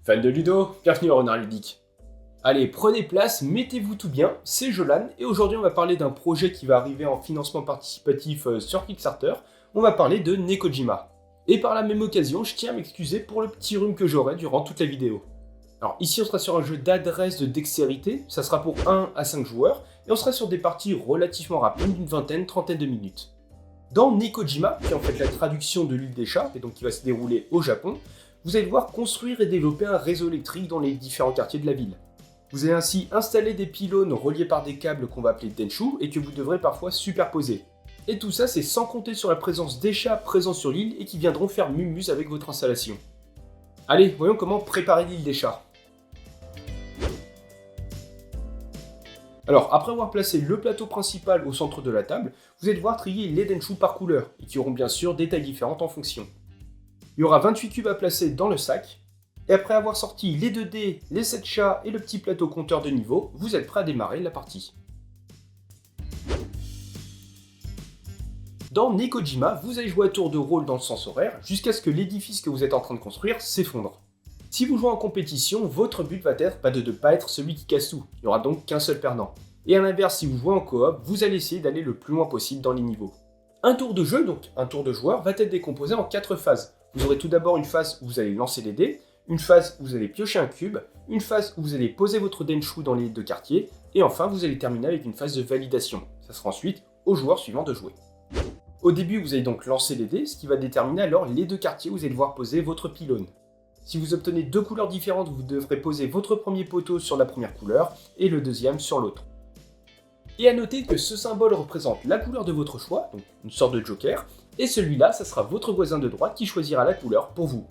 Fan de Ludo, bienvenue au Renard Ludique. Allez, prenez place, mettez-vous tout bien, c'est Jolan, et aujourd'hui on va parler d'un projet qui va arriver en financement participatif sur Kickstarter. On va parler de Nekojima. Et par la même occasion, je tiens à m'excuser pour le petit rhume que j'aurai durant toute la vidéo. Alors ici on sera sur un jeu d'adresse de dextérité, ça sera pour 1 à 5 joueurs, et on sera sur des parties relativement rapides d'une vingtaine, trentaine de minutes. Dans Nekojima, qui est en fait la traduction de l'île des chats, et donc qui va se dérouler au Japon, vous allez devoir construire et développer un réseau électrique dans les différents quartiers de la ville. Vous allez ainsi installer des pylônes reliés par des câbles qu'on va appeler Denshu et que vous devrez parfois superposer. Et tout ça, c'est sans compter sur la présence des chats présents sur l'île et qui viendront faire mumuse avec votre installation. Allez, voyons comment préparer l'île des chats. Alors, après avoir placé le plateau principal au centre de la table, vous allez devoir trier les Denshu par couleur, et qui auront bien sûr des tailles différentes en fonction. Il y aura 28 cubes à placer dans le sac, et après avoir sorti les 2 dés, les 7 chats et le petit plateau compteur de niveau, vous êtes prêt à démarrer la partie. Dans Nekojima, vous allez jouer à tour de rôle dans le sens horaire, jusqu'à ce que l'édifice que vous êtes en train de construire s'effondre. Si vous jouez en compétition, votre but va être de ne pas être celui qui casse tout, il n'y aura donc qu'un seul perdant. Et à l'inverse, si vous jouez en coop, vous allez essayer d'aller le plus loin possible dans les niveaux. Un tour de jeu, donc un tour de joueur, va être décomposé en 4 phases. Vous aurez tout d'abord une phase où vous allez lancer les dés, une phase où vous allez piocher un cube, une phase où vous allez poser votre Denshu dans les 2 quartiers, et enfin vous allez terminer avec une phase de validation. Ça sera ensuite au joueur suivant de jouer. Au début, vous allez donc lancer les dés, ce qui va déterminer alors les 2 quartiers où vous allez devoir poser votre pylône. Si vous obtenez 2 couleurs différentes, vous devrez poser votre premier poteau sur la première couleur et le deuxième sur l'autre. Et à noter que ce symbole représente la couleur de votre choix, donc une sorte de joker, et celui-là, ça sera votre voisin de droite qui choisira la couleur pour vous.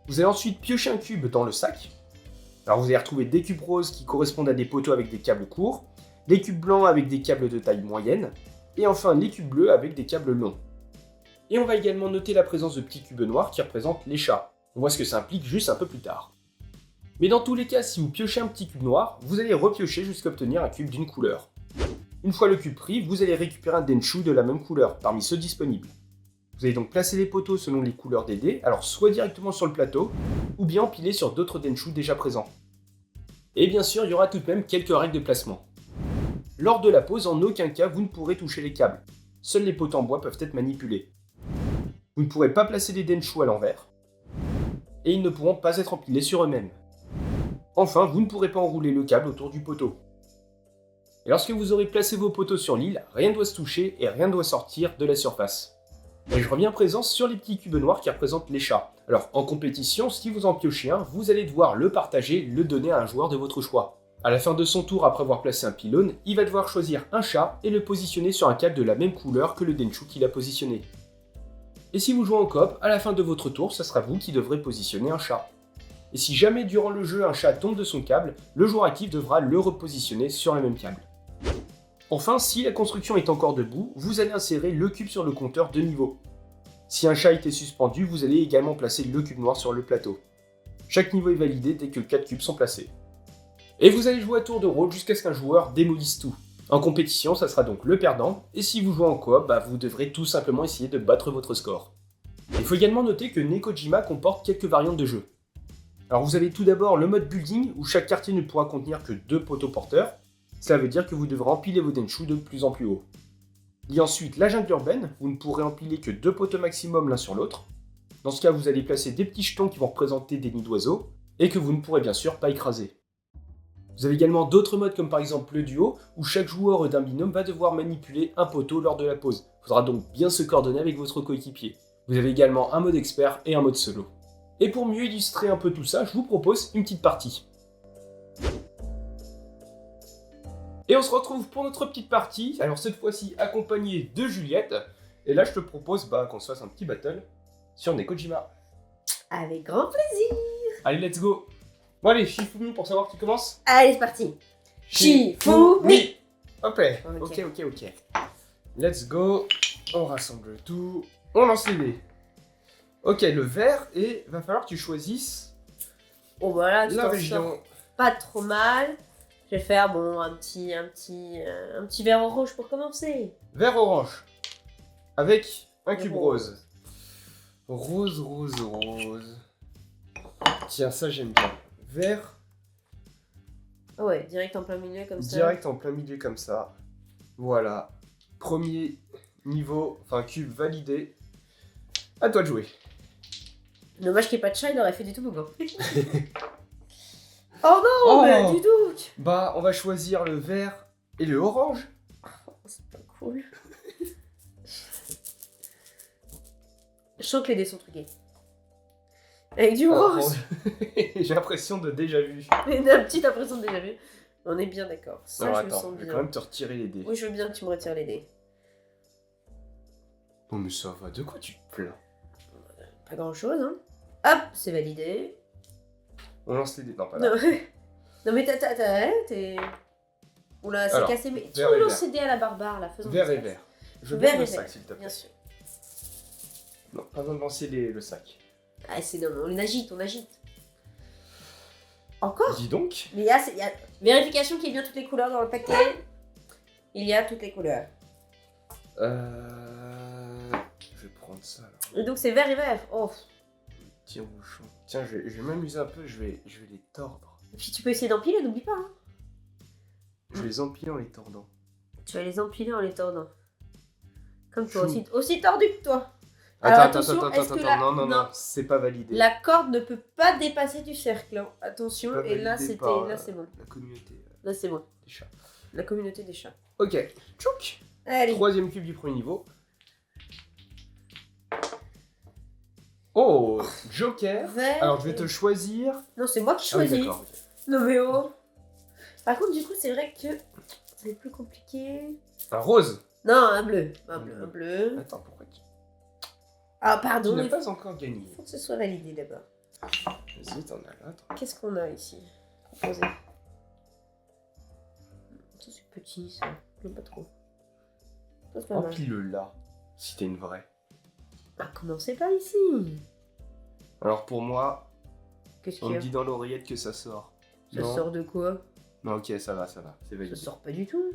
Vous allez ensuite piocher un cube dans le sac. Alors vous allez retrouver des cubes roses qui correspondent à des poteaux avec des câbles courts, des cubes blancs avec des câbles de taille moyenne, et enfin les cubes bleus avec des câbles longs. Et on va également noter la présence de petits cubes noirs qui représentent les chats. On voit ce que ça implique juste un peu plus tard. Mais dans tous les cas, si vous piochez un petit cube noir, vous allez repiocher jusqu'à obtenir un cube d'une couleur. Une fois le cube pris, vous allez récupérer un Denshu de la même couleur, parmi ceux disponibles. Vous allez donc placer les poteaux selon les couleurs des dés, alors soit directement sur le plateau, ou bien empiler sur d'autres Denshu déjà présents. Et bien sûr, il y aura tout de même quelques règles de placement. Lors de la pose, en aucun cas vous ne pourrez toucher les câbles. Seuls les poteaux en bois peuvent être manipulés. Vous ne pourrez pas placer les Denshu à l'envers, et ils ne pourront pas être empilés sur eux-mêmes. Enfin, vous ne pourrez pas enrouler le câble autour du poteau. Et lorsque vous aurez placé vos poteaux sur l'île, rien ne doit se toucher et rien ne doit sortir de la surface. Et je reviens à présent sur les petits cubes noirs qui représentent les chats. Alors en compétition, si vous en piochez un, vous allez devoir le partager, le donner à un joueur de votre choix. À la fin de son tour, après avoir placé un pylône, il va devoir choisir un chat et le positionner sur un câble de la même couleur que le Denshu qu'il a positionné. Et si vous jouez en coop, à la fin de votre tour, ce sera vous qui devrez positionner un chat. Et si jamais durant le jeu un chat tombe de son câble, le joueur actif devra le repositionner sur le même câble. Enfin, si la construction est encore debout, vous allez insérer le cube sur le compteur de niveau. Si un chat était suspendu, vous allez également placer le cube noir sur le plateau. Chaque niveau est validé dès que 4 cubes sont placés. Et vous allez jouer à tour de rôle jusqu'à ce qu'un joueur démolisse tout. En compétition, ça sera donc le perdant, et si vous jouez en coop, vous devrez tout simplement essayer de battre votre score. Il faut également noter que Nekojima comporte quelques variantes de jeu. Alors vous avez tout d'abord le mode building, où chaque quartier ne pourra contenir que 2 poteaux porteurs. Cela veut dire que vous devrez empiler vos Denshu de plus en plus haut. Il y a ensuite la jungle urbaine, vous ne pourrez empiler que 2 poteaux maximum l'un sur l'autre. Dans ce cas, vous allez placer des petits jetons qui vont représenter des nids d'oiseaux, et que vous ne pourrez bien sûr pas écraser. Vous avez également d'autres modes comme par exemple le duo, où chaque joueur d'un binôme va devoir manipuler un poteau lors de la pause. Il faudra donc bien se coordonner avec votre coéquipier. Vous avez également un mode expert et un mode solo. Et pour mieux illustrer un peu tout ça, je vous propose une petite partie. Et on se retrouve pour notre petite partie, alors cette fois-ci accompagné de Juliette. Et là je te propose qu'on se fasse un petit battle sur Nekojima. Avec grand plaisir. Allez, let's go. Bon allez, Shifumi pour savoir qui commence. Allez, c'est parti. Shifumi. Hop là, ok. Let's go, on rassemble tout, on lance les dés. Ok, le vert, et va falloir que tu choisisses Bon voilà, tu la t'en région. sors pas trop mal. Je vais faire un petit vert orange pour commencer. Vert orange, avec un cube Rose. rose. Rose. Tiens, ça j'aime bien. Vert, Ah ouais, direct en plein milieu comme ça. direct en plein milieu comme ça. Voilà. Premier niveau, enfin cube validé. À toi de jouer. Dommage qu'il n'y ait pas de chat, il aurait fait du toboggan. Oh non, Oh. mais dis donc. Bah, on va choisir le vert et le orange. C'est pas cool. Je sens que les dés sont truqués. Avec du rose. J'ai l'impression de déjà vu. Une petite impression de déjà vu. On est bien d'accord. Ça, Alors je le attends, sens je vais bien. quand même te retirer les dés. Oui, je veux bien que tu me retires les dés. Non mais ça va, de quoi tu te plains? Pas grand chose, hein. Hop, c'est validé. On lance les dés. Non, pas là. Non, non mais t'es... Oula, c'est Alors, cassé. Mais tu vert me et lances vert. ces dés à la barbare, là. Faisons Vert des et espaces. vert. Je veux Vert bien et le sac, vert, s'il te plaît. bien sûr. Non, pas besoin de lancer le sac. Ah, c'est non, on agite, on agite. Encore? Dis donc. Mais il y a vérification qu'il y ait bien toutes les couleurs dans le paquet. Il y a toutes les couleurs. Je vais prendre ça là. Et donc c'est vert et vert. Oh. Petit bouchon. Tiens, je vais m'amuser un peu, je vais les tordre. Et puis tu peux essayer d'empiler, n'oublie pas. Hein. Je vais les empiler en les tordant. Tu vas les empiler en les tordant. Comme toi, Chou. aussi tordu que toi. Alors, Attends, attention, est-ce que non, c'est pas validé. La corde ne peut pas dépasser du cercle. Hein. Attention, Pas et là validé c'était, par, là c'est bon. La communauté Là c'est bon. des chats. La communauté des chats. Ok, tchouk. Allez. Troisième cube du premier niveau. Oh, Joker. Vert. Alors je vais te choisir. Non, c'est moi qui Ah oui, choisis. d'accord. Ok. Non mais oh. Par contre, du coup, c'est vrai que ça va être plus compliqué. Un rose. Non, un bleu. Un bleu, un bleu. Attends, pourquoi tu Ah, pardon. n'as Il pas encore gagné? faut que ce soit validé d'abord. Vas-y, t'en as là. Qu'est-ce qu'on a ici? Proposé. Ça, c'est petit, ça. J'aime pas trop. Ça, c'est pas mal. Empile-le là, si t'es une vraie. Ah, commencez pas ici. Alors pour moi, Qu'est-ce on qu'il y me a? dit dans l'oreillette que ça sort. Ça sort de quoi? Non, ok, ça va, c'est Ça validé. sort pas du tout.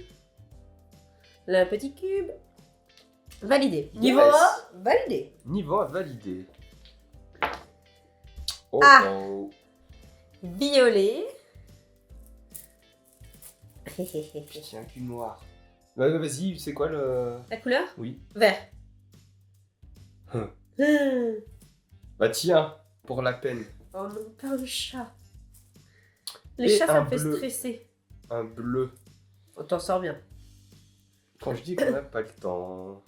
Là, un petit cube. Validé. Yes. Niveau 1, validé. Niveau 1 validé. Oh Ah. oh. Violet. J'ai un cul noir. Ouais, vas-y, c'est quoi le... La couleur? Oui. Vert. Hum. Hum. Bah tiens, pour la peine. Oh non, pas un chat. Les Et chats, ça un me fait bleu. stresser. Un bleu. On t'en sort bien. Quand je dis qu'on n'a pas le temps...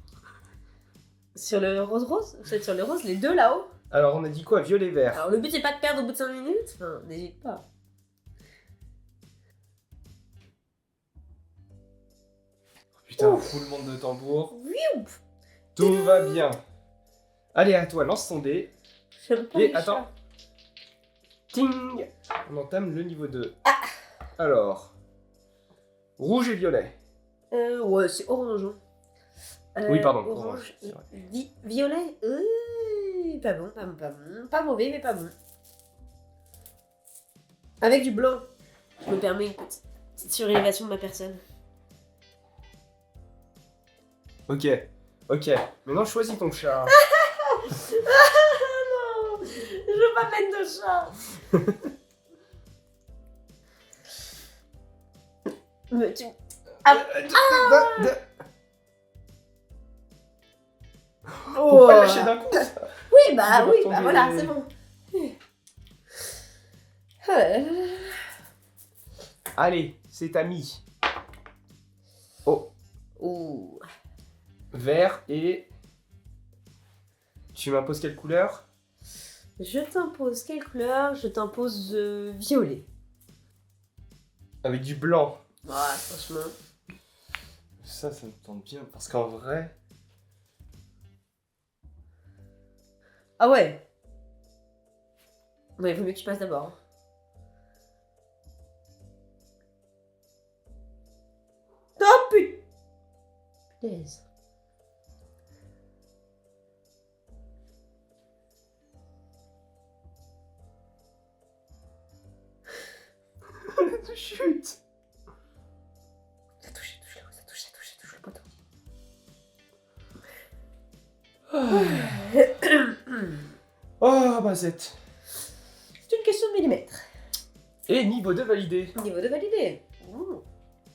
Sur le rose-rose? Vous êtes sur le rose, les deux là-haut? Alors on a dit quoi? Violet vert. Alors le but c'est pas de perdre au bout de 5 minutes. Enfin, n'hésite pas. Putain, Ouf. roulement de tambour. Wioup. Tout va bien. Allez, à toi, lance ton dé. J'aime pas Et les attends. chats. Ting. On entame le niveau 2. Ah. Alors. Rouge et violet. Ouais, c'est orange. Hein. Oui, pardon, Orange orange, c'est et vrai. violet. Pas bon, pas bon, pas bon. Pas mauvais, mais pas bon. Avec du blanc. Je me permets une petite surélévation de ma personne. Ok, ok. Maintenant, choisis ton chat. Ah non, je veux pas mettre de chat. Mais tu... Faut pas lâcher d'un coup. Ça. Oui, bah Tu vas oui, retomber. bah voilà, c'est bon. Allez, c'est ami. Oh, Ouh. vert et... Tu m'imposes quelle couleur? Je t'impose quelle couleur? Je t'impose violet. Avec du blanc. Ouais, franchement. Ça me tente bien. Parce qu'en vrai... Ah ouais. Ouais, il vaut mieux que tu passes d'abord. Oh putain. Punaise. Chut. Ça touche le poteau. Oh, Bazette. C'est une question Et niveau 2 validé. Niveau de validé. Ouh.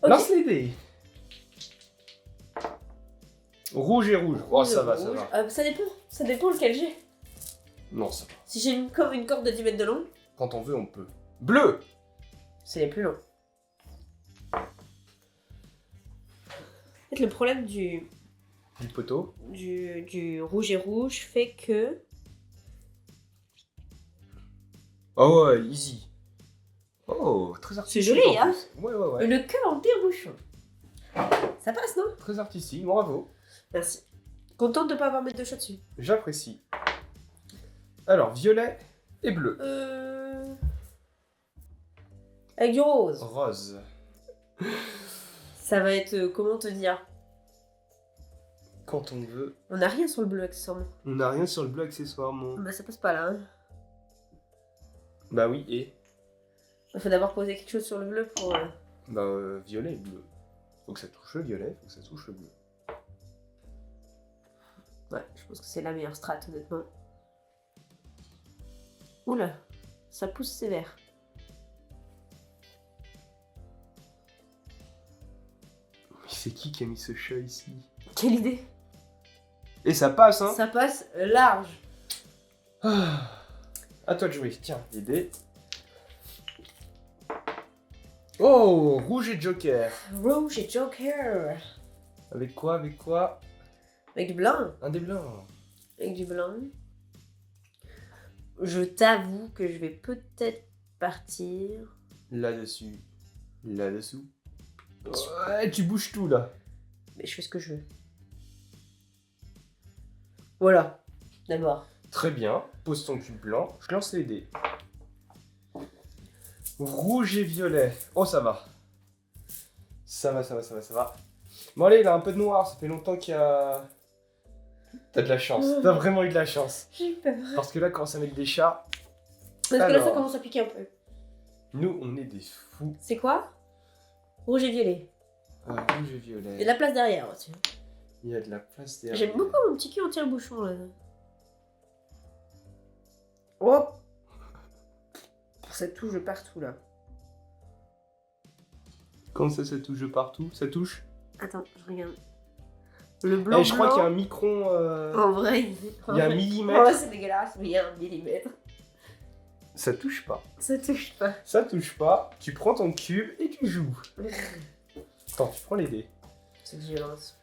Ok. Lance les dés. Rouge et rouge. Oh, ça va, ça Rouge. va. Ça dépend lequel j'ai. Non, ça va. Si j'ai comme une corde de 10 mètres de long, Quand on veut, on peut. Bleu. c'est les plus longs. En fait, le problème du poteau. du rouge et rouge fait que... Oh ouais, easy. Oh, très artistique. C'est joli, en hein. plus. Ouais. Le cœur en tire-bouchon. Ça passe, non? Très artistique, bravo. Merci. Contente de pas avoir mettre de chat dessus. J'apprécie. Alors, violet et bleu. Avec du rose. Rose. Ça va être... comment te dire? Quand on veut. On n'a rien sur le bleu accessoirement. On n'a rien sur le bleu accessoirement. Bah ça passe pas là. Hein. Bah oui, et Il faut d'abord poser quelque chose sur le bleu pour... bah violet et bleu. Faut que ça touche le violet, faut que ça touche le bleu. Ouais, je pense que c'est la meilleure strat, honnêtement. Oula, ça pousse sévère. Mais c'est qui a mis ce chat ici? Quelle idée! Et ça passe, hein? Ça passe large. Ah. À toi de jouer, tiens, les dés. Oh, rouge et joker. Rouge et Joker. Avec quoi, avec quoi? Avec du blanc. Un des blancs. Avec du blanc. Je t'avoue que je vais peut-être partir. Là-dessus. Là-dessous. Ouais, tu bouges tout, là. Mais je fais ce que je veux. Voilà. D'abord. Très bien, pose ton cube blanc, je lance les dés. Rouge et violet. Oh, ça va. Ça va. Bon, allez, il a un peu de noir, ça fait longtemps qu'il y a... T'as de la chance, t'as vraiment eu de la chance. J'ai peur. Parce que là, quand ça met des chats, Parce que là, Alors. ça commence à piquer un peu. nous, on est des fous. C'est quoi? Rouge et violet. Rouge et Il y a violet. de la place derrière aussi. Il y a de la place derrière. J'aime beaucoup mon petit cul en tire-bouchon là. Oh! Ça touche de partout là. Comme ça touche de partout, ça touche. Attends, je regarde. Le blanc. Je crois qu'il y a un micron... En vrai, il y a un millimètre. Oh, c'est dégueulasse, mais il y a un millimètre. Ça touche pas. Ça touche pas. Ça touche pas, tu prends ton cube et tu joues. Attends, tu prends les dés. C'est violence.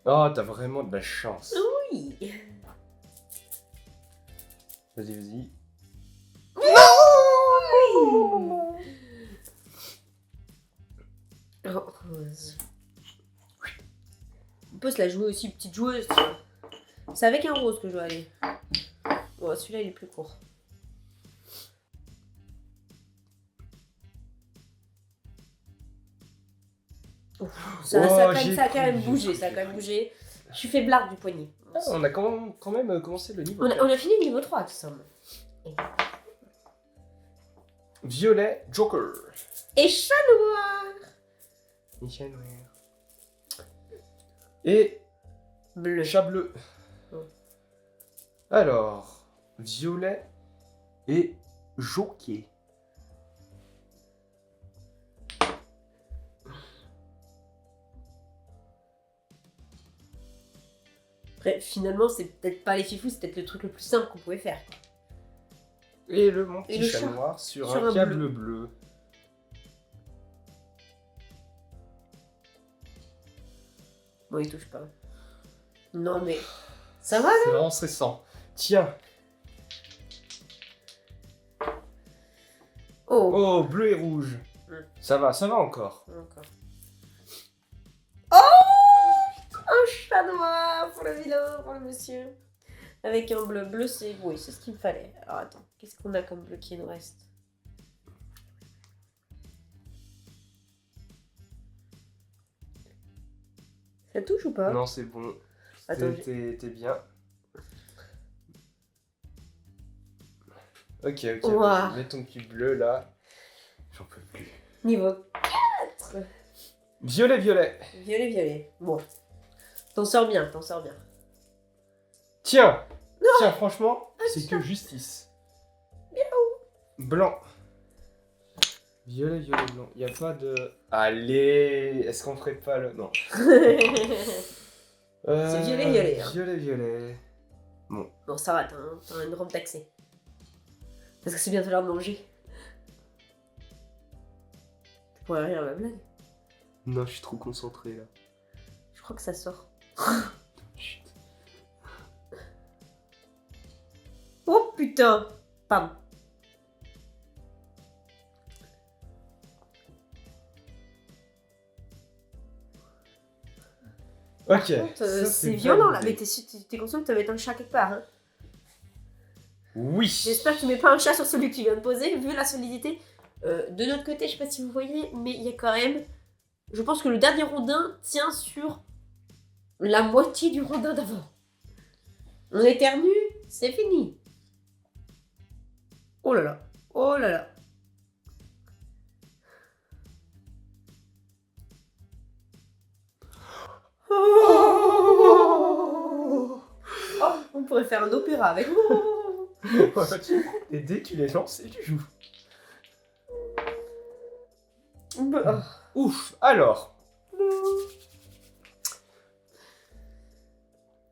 Oh, t'as vraiment de la chance. Oui. Vas-y. Oh, rose. On peut se la jouer aussi, petite joueuse. C'est avec un rose que je dois aller. Bon, celui-là il est plus court. Ouf, ça a quand même bougé, ça a quand même bougé. Je suis faiblarde du poignet. Ah, on a quand même commencé le niveau. On a fini le niveau 3, tout semble. Violet, Joker. Et chat noir. Michel Noir. Et Bleu. chat bleu. Oh. Alors, violet et joker. Après, finalement, c'est peut-être pas les fifous, c'est peut-être le truc le plus simple qu'on pouvait faire. Et mon Et petit le chat chat. noir sur Sur un un câble bleu. Bon, il touche pas. Non, mais. Ça va là? C'est vraiment stressant. Tiens. Oh! Oh, bleu et rouge. Ça va encore. Encore. Oh! Un chat noir pour le vilain, pour le monsieur. Avec un bleu. Bleu, c'est. Oui, c'est ce qu'il me fallait. Alors attends, qu'est-ce qu'on a comme bleu qui nous reste? Ça touche ou pas? Non, c'est bon. Attends, T'es bien. Ok, Ouah. vas-y, mets ton petit bleu là. J'en peux plus. Niveau 4. Violet. Violet, violet. Bon. T'en sors bien, t'en sors bien. Tiens, franchement, c'est que justice. Blanc. Violet, violet, blanc. Il n'y a pas de... Allez, est-ce qu'on ferait pas le... Non. C'est violet, violet. Hein. Violet, violet. Bon, ça va, t'as une robe d'accès. Parce que c'est bientôt l'heure de manger. Tu pourrais rire à ma blague. Non, je suis trop concentré là. Je crois que ça sort. Chut. Oh putain. Pardon. Ok. Ça, c'est violent là, mais t'es conscient que tu vas mettre un chat quelque part. Hein. Oui. J'espère que tu mets pas un chat sur celui que tu viens de poser, vu la solidité. De notre côté, je sais pas si vous voyez, mais il y a quand même... Je pense que le dernier rondin tient sur la moitié du rondin d'avant. On éternue, c'est fini. Oh là là, oh là là. Oh, on pourrait faire un opéra avec moi. Et dès que tu les lances, et tu joues. Ouf, alors.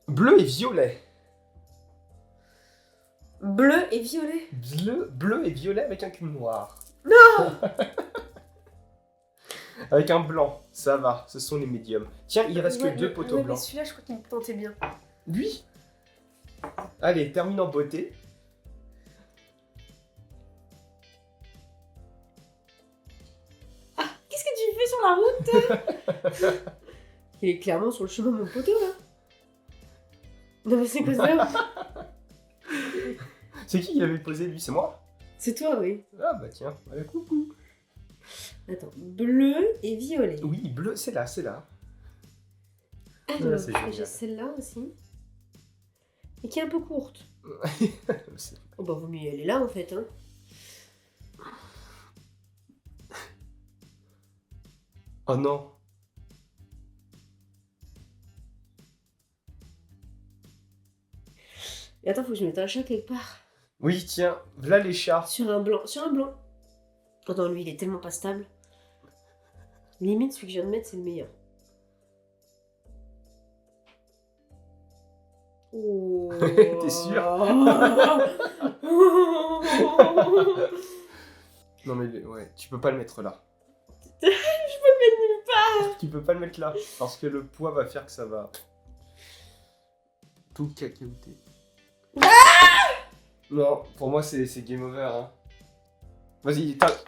Bleu et violet. Bleu et violet. Bleu et violet avec un cul noir. Non. Avec un blanc, ça va, ce sont les médiums. Tiens, il reste que deux poteaux mais blancs. celui-là, je crois qu'il me tentait bien. Lui. Allez, termine en beauté. Ah, qu'est-ce que tu fais sur la route? Il est clairement sur le chemin de mon poteau, là. Non, mais c'est quoi ça? C'est qui avait posé lui? C'est moi? C'est toi, oui. Ah bah tiens, allez, coucou. Attends, bleu et violet. Oui, bleu, c'est là, c'est là. Alors, c'est génial. j'ai celle-là aussi. Et qui est un peu courte. Oh bah, vaut mieux y aller là, en fait, hein. Oh non. Et attends, faut que je mette un chat quelque part. Oui, tiens, voilà les chats. Sur un blanc, sur un blanc. Oh non, lui, il est tellement pas stable. Limite, celui que je viens de mettre, c'est le meilleur. Oh. T'es sûr? Non mais ouais, tu peux pas le mettre là. Je peux le mettre nulle part. Tu peux pas le mettre là, parce que le poids va faire que ça va... tout cacahuter. Non, pour moi c'est game over. Hein. Vas-y, tape.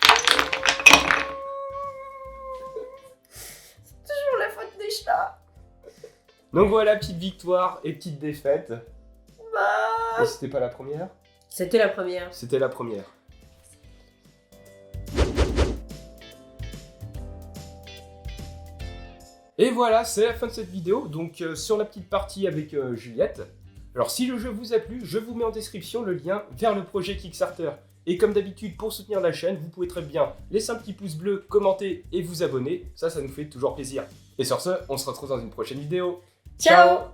C'est toujours la faute des chats. Donc voilà, petite victoire et petite défaite. Bah... Et c'était pas la première? C'était la première. C'était la première. Et voilà, c'est la fin de cette vidéo, donc sur la petite partie avec Juliette. Alors si le jeu vous a plu, je vous mets en description le lien vers le projet Kickstarter. Et comme d'habitude, pour soutenir la chaîne, vous pouvez très bien laisser un petit pouce bleu, commenter et vous abonner. Ça nous fait toujours plaisir. Et sur ce, on se retrouve dans une prochaine vidéo. Ciao.